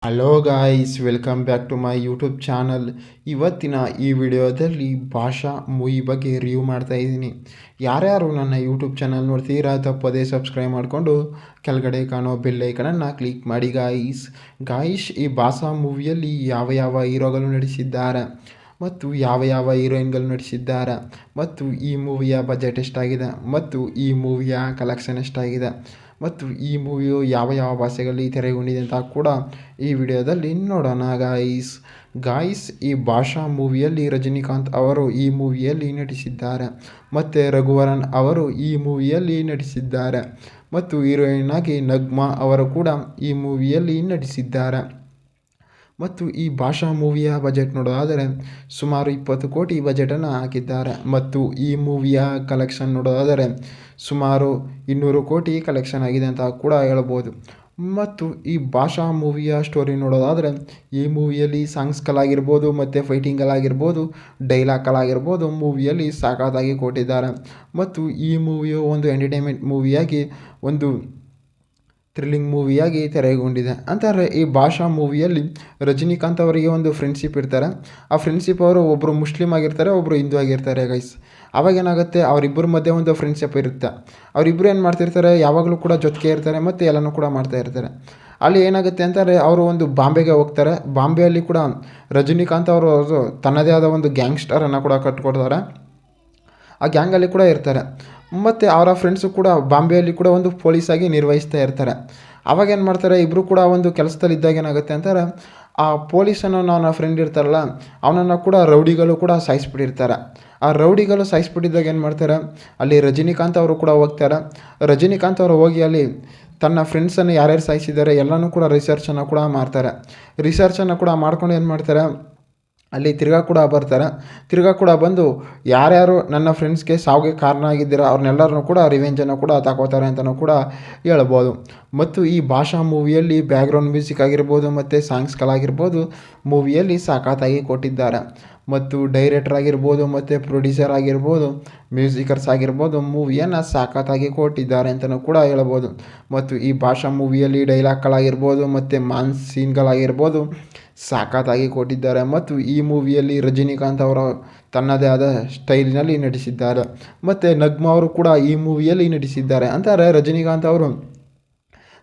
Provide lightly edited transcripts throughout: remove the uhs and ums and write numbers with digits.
Hello guys, welcome back to my YouTube channel. ಇವತ್ತಿನ ಈ ವಿಡಿಯೋದಲ್ಲಿ ಭಾಷಾ ಮೂವಿ ಬಗ್ಗೆ ರಿವ್ಯೂ ಮಾಡ್ತಾ ಇದ್ದೀನಿ. ಯಾರ್ಯಾರು ನನ್ನ ಯೂಟ್ಯೂಬ್ ಚಾನಲ್ ನೋಡ್ತೀರಾ ತಪ್ಪದೇ ಸಬ್ಸ್ಕ್ರೈಬ್ ಮಾಡಿಕೊಂಡು ಕೆಳಗಡೆ ಕಾಣೋ ಬೆಲ್ ಐಕನನ್ನು ಕ್ಲಿಕ್ ಮಾಡಿ ಗಾಯ್ಸ್. ಈ ಭಾಷಾ ಮೂವಿಯಲ್ಲಿ ಯಾವ ಯಾವ ಹೀರೋಗಳು ನಟಿಸಿದ್ದಾರೆ ಮತ್ತು ಯಾವ ಯಾವ ಹೀರೋಯಿನ್ಗಳು ನಟಿಸಿದ್ದಾರೆ ಮತ್ತು ಈ ಮೂವಿಯ ಬಜೆಟ್ ಎಷ್ಟಾಗಿದೆ ಮತ್ತು ಈ ಮೂವಿಯ ಕಲೆಕ್ಷನ್ ಎಷ್ಟಾಗಿದೆ ಮತ್ತು ಈ ಮೂವಿಯು ಯಾವ ಯಾವ ಭಾಷೆಗಳಲ್ಲಿ ತೆರೆಗೊಂಡಿದೆ ಅಂತ ಕೂಡ ಈ ವಿಡಿಯೋದಲ್ಲಿ ನೋಡೋಣ ಗಾಯ್ಸ್. ಈ ಭಾಷಾ ಮೂವಿಯಲ್ಲಿ ರಜನಿಕಾಂತ್ ಅವರು ಈ ಮೂವಿಯಲ್ಲಿ ನಟಿಸಿದ್ದಾರೆ ಮತ್ತು ರಘುವರನ್ ಅವರು ಈ ಮೂವಿಯಲ್ಲಿ ನಟಿಸಿದ್ದಾರೆ ಮತ್ತು ಹೀರೋಯಿನ್ ಆಗಿ ನಗ್ಮಾ ಅವರು ಕೂಡ ಈ ಮೂವಿಯಲ್ಲಿ ನಟಿಸಿದ್ದಾರೆ. ಮತ್ತು ಈ ಭಾಷಾ ಮೂವಿಯ ಬಜೆಟ್ ನೋಡೋದಾದರೆ ಸುಮಾರು 20 ಕೋಟಿ ಬಜೆಟನ್ನು ಹಾಕಿದ್ದಾರೆ ಮತ್ತು ಈ ಮೂವಿಯ ಕಲೆಕ್ಷನ್ ನೋಡೋದಾದರೆ ಸುಮಾರು 200 ಕೋಟಿ ಕಲೆಕ್ಷನ್ ಆಗಿದೆ ಅಂತ ಕೂಡ ಹೇಳ್ಬೋದು. ಮತ್ತು ಈ ಭಾಷಾ ಮೂವಿಯ ಸ್ಟೋರಿ ನೋಡೋದಾದರೆ ಈ ಮೂವಿಯಲ್ಲಿ ಸಾಂಗ್ಸ್ಗಳಾಗಿರ್ಬೋದು ಮತ್ತು ಫೈಟಿಂಗ್ಗಳಾಗಿರ್ಬೋದು, ಡೈಲಾಗ್ಗಳಾಗಿರ್ಬೋದು ಮೂವಿಯಲ್ಲಿ ಸಾಕಾಗಿ ಕೊಟ್ಟಿದ್ದಾರೆ. ಮತ್ತು ಈ ಮೂವಿಯು ಒಂದು ಎಂಟರ್ಟೈನ್ಮೆಂಟ್ ಮೂವಿಯಾಗಿ, ಒಂದು ಥ್ರಿಲ್ಲಿಂಗ್ ಮೂವಿಯಾಗಿ ತೆರೆಗೊಂಡಿದೆ. ಅಂತಾರೆ ಈ ಭಾಷಾ ಮೂವಿಯಲ್ಲಿ ರಜನಿಕಾಂತ್ ಅವರಿಗೆ ಒಂದು ಫ್ರೆಂಡ್ಶಿಪ್ ಇರ್ತಾರೆ. ಆ ಫ್ರೆಂಡ್ಶಿಪ್ ಅವರು ಒಬ್ಬರು ಮುಸ್ಲಿಮ್ ಆಗಿರ್ತಾರೆ, ಒಬ್ಬರು ಹಿಂದೂ ಆಗಿರ್ತಾರೆ ಗೈಸ್. ಅವಾಗೇನಾಗುತ್ತೆ, ಅವರಿಬ್ಬರ ಮಧ್ಯೆ ಒಂದು ಫ್ರೆಂಡ್ಶಿಪ್ ಇರುತ್ತೆ. ಅವರಿಬ್ಬರು ಏನು ಮಾಡ್ತಿರ್ತಾರೆ, ಯಾವಾಗಲೂ ಕೂಡ ಜೊತೆಗೆ ಇರ್ತಾರೆ ಮತ್ತು ಎಲ್ಲನೂ ಕೂಡ ಮಾಡ್ತಾ ಇರ್ತಾರೆ. ಅಲ್ಲಿ ಏನಾಗುತ್ತೆ ಅಂತಾರೆ, ಅವರು ಒಂದು ಬಾಂಬೆಗೆ ಹೋಗ್ತಾರೆ. ಬಾಂಬೆಯಲ್ಲಿ ಕೂಡ ರಜನಿಕಾಂತ್ ಅವರು ತನ್ನದೇ ಆದ ಒಂದು ಗ್ಯಾಂಗ್ಸ್ಟರನ್ನು ಕೂಡ ಕಟ್ಕೊಡ್ತಾರೆ. ಆ ಗ್ಯಾಂಗಲ್ಲಿ ಕೂಡ ಇರ್ತಾರೆ ಮತ್ತು ಅವರ ಫ್ರೆಂಡ್ಸು ಕೂಡ ಬಾಂಬೆಯಲ್ಲಿ ಕೂಡ ಒಂದು ಪೊಲೀಸಾಗಿ ನಿರ್ವಹಿಸ್ತಾ ಇರ್ತಾರೆ. ಅವಾಗೇನು ಮಾಡ್ತಾರೆ, ಇಬ್ಬರು ಕೂಡ ಒಂದು ಕೆಲಸದಲ್ಲಿದ್ದಾಗ ಏನಾಗುತ್ತೆ ಅಂತಾರೆ, ಆ ಪೊಲೀಸನ್ನು ಅವನ ಫ್ರೆಂಡ್ ಇರ್ತಾರಲ್ಲ ಅವನನ್ನು ಕೂಡ ರೌಡಿಗಳು ಕೂಡ ಸಾಯಿಸ್ಬಿಟ್ಟಿರ್ತಾರೆ. ಆ ರೌಡಿಗಳು ಸಾಯಿಸ್ಬಿಟ್ಟಿದ್ದಾಗ ಏನು ಮಾಡ್ತಾರೆ, ಅಲ್ಲಿ ರಜನಿಕಾಂತ್ ಅವರು ಕೂಡ ಹೋಗ್ತಾರೆ. ರಜನಿಕಾಂತ್ ಅವರು ಹೋಗಿ ಅಲ್ಲಿ ತನ್ನ ಫ್ರೆಂಡ್ಸನ್ನು ಯಾರ್ಯಾರು ಸಾಯಿಸಿದ್ದಾರೆ ಎಲ್ಲನೂ ಕೂಡ ರಿಸರ್ಚನ್ನು ಕೂಡ ಮಾಡ್ತಾರೆ. ರಿಸರ್ಚನ್ನು ಕೂಡ ಮಾಡ್ಕೊಂಡು ಏನು ಮಾಡ್ತಾರೆ, ಅಲ್ಲಿ ತಿರ್ಗಾ ಕೂಡ ಬಂದು ಯಾರ್ಯಾರು ನನ್ನ ಫ್ರೆಂಡ್ಸ್ಗೆ ಸಾವಿಗೆ ಕಾರಣ ಆಗಿದ್ದೀರ ಅವ್ರನ್ನೆಲ್ಲರನ್ನೂ ಕೂಡ ರಿವೆಂಜನ್ನು ಕೂಡ ತಗೋತಾರೆ ಅಂತಲೂ ಕೂಡ ಹೇಳ್ಬೋದು. ಮತ್ತು ಈ ಭಾಷಾ ಮೂವಿಯಲ್ಲಿ ಬ್ಯಾಕ್ಗ್ರೌಂಡ್ ಮ್ಯೂಸಿಕ್ ಆಗಿರ್ಬೋದು ಮತ್ತು ಸಾಂಗ್ಸ್ಗಳಾಗಿರ್ಬೋದು ಮೂವಿಯಲ್ಲಿ ಸಾಕಾತಾಗಿ ಕೊಟ್ಟಿದ್ದಾರೆ. ಮತ್ತು ಡೈರೆಕ್ಟರ್ ಆಗಿರ್ಬೋದು ಮತ್ತು ಪ್ರೊಡ್ಯೂಸರ್ ಆಗಿರ್ಬೋದು, ಮ್ಯೂಸಿಕರ್ಸ್ ಆಗಿರ್ಬೋದು ಮೂವಿಯನ್ನು ಸಾಕಾತಾಗಿ ಕೊಟ್ಟಿದ್ದಾರೆ ಅಂತಲೂ ಕೂಡ ಹೇಳ್ಬೋದು. ಮತ್ತು ಈ ಭಾಷಾ ಮೂವಿಯಲ್ಲಿ ಡೈಲಾಗ್ಗಳಾಗಿರ್ಬೋದು ಮತ್ತು ಮಾಸ್ ಸೀನ್ಗಳಾಗಿರ್ಬೋದು ಸಾಕಾತಾಗಿ ಕೊಟ್ಟಿದ್ದಾರೆ. ಮತ್ತು ಈ ಮೂವಿಯಲ್ಲಿ ರಜನಿಕಾಂತ್ ಅವರು ತನ್ನದೇ ಆದ ಸ್ಟೈಲಿನಲ್ಲಿ ನಟಿಸಿದ್ದಾರೆ ಮತ್ತು ನಗ್ಮಾ ಅವರು ಕೂಡ ಈ ಮೂವಿಯಲ್ಲಿ ನಟಿಸಿದ್ದಾರೆ. ಅಂತಾರೆ ರಜನಿಕಾಂತ್ ಅವರು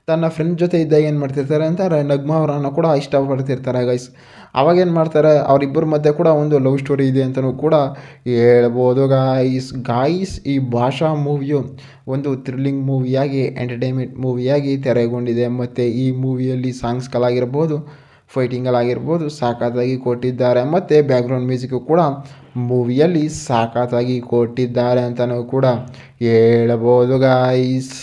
ತನ್ನ ಫ್ರೆಂಡ್ ಜೊತೆ ಇದ್ದಾಗ ಏನು ಮಾಡ್ತಿರ್ತಾರೆ ಅಂತಾರೆ, ನಗ್ಮಾ ಅವರನ್ನು ಕೂಡ ಇಷ್ಟಪಡ್ತಿರ್ತಾರೆ ಗೈಸ್. ಅವಾಗೇನು ಮಾಡ್ತಾರೆ, ಅವರಿಬ್ಬರ ಮಧ್ಯೆ ಕೂಡ ಒಂದು ಲವ್ ಸ್ಟೋರಿ ಇದೆ ಅಂತಲೂ ಕೂಡ ಹೇಳ್ಬೋದು ಗಾಯ್ಸ್. ಈ ಭಾಷಾ ಮೂವಿಯು ಒಂದು ಥ್ರಿಲ್ಲಿಂಗ್ ಮೂವಿಯಾಗಿ, ಎಂಟರ್ಟೈನ್ಮೆಂಟ್ ಮೂವಿಯಾಗಿ ತೆರೆಗೊಂಡಿದೆ ಮತ್ತು ಈ ಮೂವಿಯಲ್ಲಿ ಸಾಂಗ್ಸ್ಗಳಾಗಿರ್ಬೋದು, ಫೈಟಿಂಗ್ಗಳಾಗಿರ್ಬೋದು ಸಾಕಾಗಿ ಕೊಟ್ಟಿದ್ದಾರೆ ಮತ್ತು ಬ್ಯಾಕ್ಗ್ರೌಂಡ್ ಮ್ಯೂಸಿಕ್ಕು ಕೂಡ ಮೂವಿಯಲ್ಲಿ ಸಾಕಾಗಿ ಕೊಟ್ಟಿದ್ದಾರೆ ಅಂತಲೂ ಕೂಡ ಹೇಳ್ಬೋದು ಗಾಯ್ಸ್.